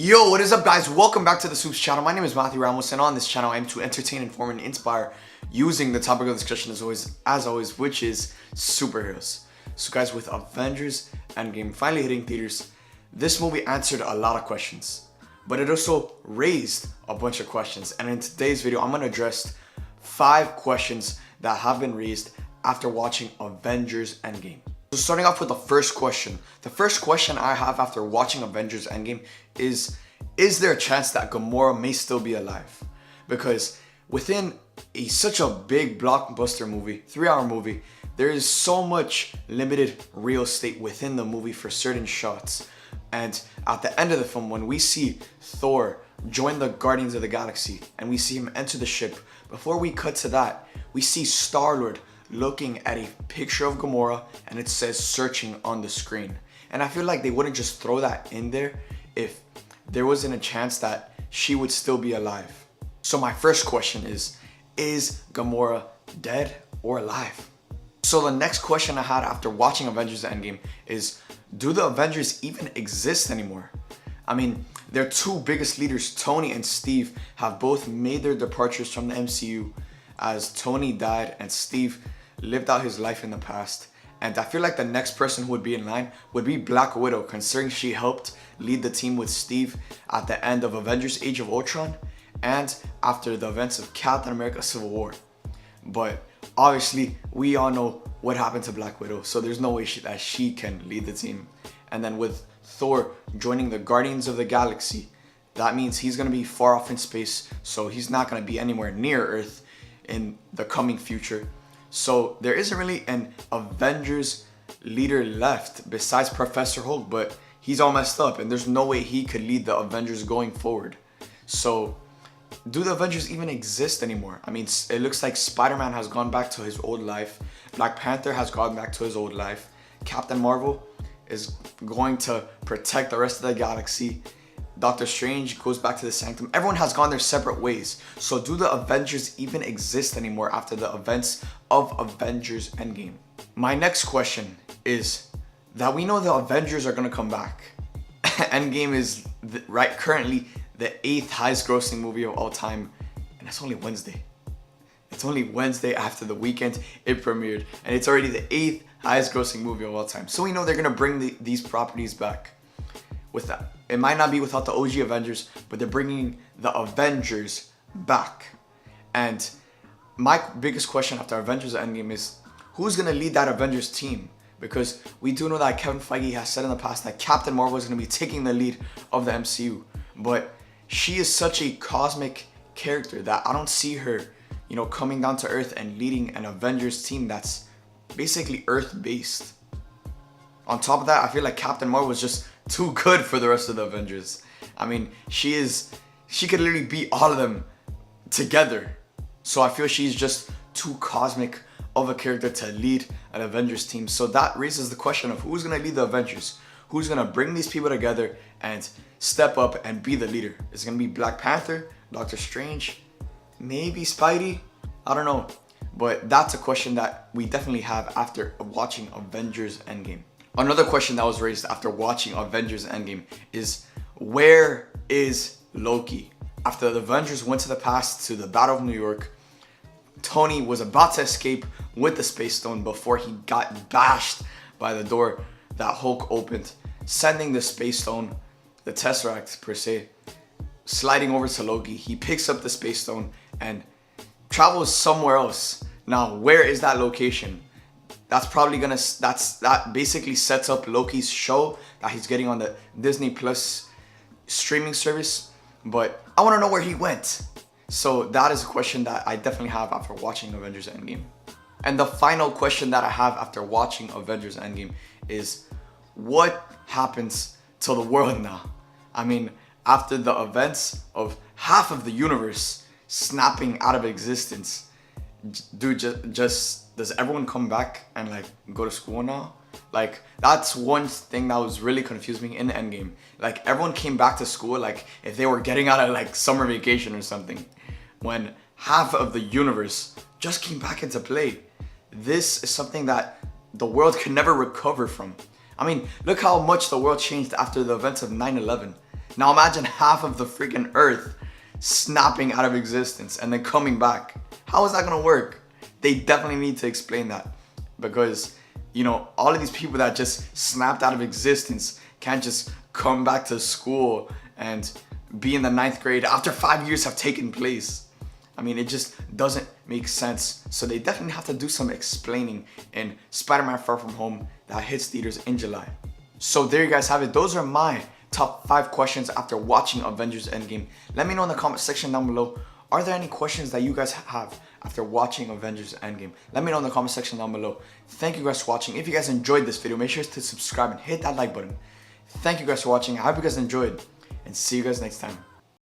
Yo, what is up guys? Welcome back to the Soups channel. My name is Matthew Ramos and on this channel I aim to entertain, inform, and inspire using the topic of discussion as always, which is superheroes. So guys, with Avengers Endgame finally hitting theaters, this movie answered a lot of questions, but it also raised a bunch of questions. And in today's video, I'm going to address 5 questions that have been raised after watching Avengers Endgame. So starting off with the first question. The first question I have after watching Avengers Endgame is there a chance that Gamora may still be alive? Because within such a big blockbuster movie, 3-hour movie, there is so much limited real estate within the movie for certain shots. And at the end of the film, when we see Thor join the Guardians of the Galaxy and we see him enter the ship, before we cut to that, we see Star-Lord looking at a picture of Gamora and it says searching on the screen. And I feel like they wouldn't just throw that in there if there wasn't a chance that she would still be alive. So my first question is Gamora dead or alive? So the next question I had after watching Avengers Endgame is, do the Avengers even exist anymore? I mean, their two biggest leaders, Tony and Steve, have both made their departures from the MCU, as Tony died and Steve lived out his life in the past. And I feel like the next person who would be in line would be Black Widow, considering she helped lead the team with Steve at the end of Avengers Age of Ultron and after the events of Captain America Civil War. But obviously we all know what happened to Black Widow, so there's no way that she can lead the team. And then with Thor joining the Guardians of the Galaxy, that means he's going to be far off in space, so he's not going to be anywhere near Earth in the coming future. So there isn't really an Avengers leader left besides Professor Hulk, but he's all messed up and there's no way he could lead the Avengers going forward. So do the Avengers even exist anymore? I mean, it looks like Spider-Man has gone back to his old life. Black Panther has gone back to his old life. Captain Marvel is going to protect the rest of the galaxy. Doctor Strange goes back to the Sanctum. Everyone has gone their separate ways. So do the Avengers even exist anymore after the events of Avengers Endgame? My next question is that we know the Avengers are going to come back. Endgame is currently the 8th highest grossing movie of all time. And it's only Wednesday. It's only Wednesday after the weekend it premiered. And it's already the 8th highest grossing movie of all time. So we know they're going to bring these properties back. With that, it might not be without the OG Avengers, but they're bringing the Avengers back. And my biggest question after Avengers Endgame is, who's going to lead that Avengers team? Because we do know that Kevin Feige has said in the past that Captain Marvel is going to be taking the lead of the MCU. But she is such a cosmic character that I don't see her, coming down to Earth and leading an Avengers team that's basically Earth-based. On top of that, I feel like Captain Marvel is just too good for the rest of the Avengers. I mean, she could literally beat all of them together. So I feel she's just too cosmic of a character to lead an Avengers team. So that raises the question of who's going to lead the Avengers? Who's going to bring these people together and step up and be the leader? Is it going to be Black Panther, Doctor Strange, maybe Spidey? I don't know. But that's a question that we definitely have after watching Avengers Endgame. Another question that was raised after watching Avengers Endgame is, where is Loki? After the Avengers went to the past to the Battle of New York, Tony was about to escape with the Space Stone before he got bashed by the door that Hulk opened, sending the Space Stone, the Tesseract per se, sliding over to Loki. He picks up the Space Stone and travels somewhere else. Now, where is that location? That basically sets up Loki's show that he's getting on the Disney Plus streaming service. But I want to know where he went. So that is a question that I definitely have after watching Avengers Endgame. And the final question that I have after watching Avengers Endgame is, what happens to the world now? I mean, after the events of half of the universe snapping out of existence, dude, does everyone come back and go to school now? That's one thing that was really confusing me in Endgame. Everyone came back to school if they were getting out of summer vacation or something, when half of the universe just came back into play. This is something that the world can never recover from. I mean, look how much the world changed after the events of 9/11. Now imagine half of the freaking Earth snapping out of existence and then coming back. How is that gonna work? They definitely need to explain that, because you know, all of these people that just snapped out of existence can't just come back to school and be in the 9th grade after 5 years have taken place. I mean, it just doesn't make sense. So they definitely have to do some explaining in Spider-Man Far From Home that hits theaters in July. So there you guys have it. Those are my top 5 questions after watching Avengers Endgame. Let me know in the comment section down below. Are there any questions that you guys have after watching Avengers Endgame? Let me know in the comment section down below. Thank you guys for watching. If you guys enjoyed this video, make sure to subscribe and hit that like button. Thank you guys for watching. I hope you guys enjoyed, and see you guys next time.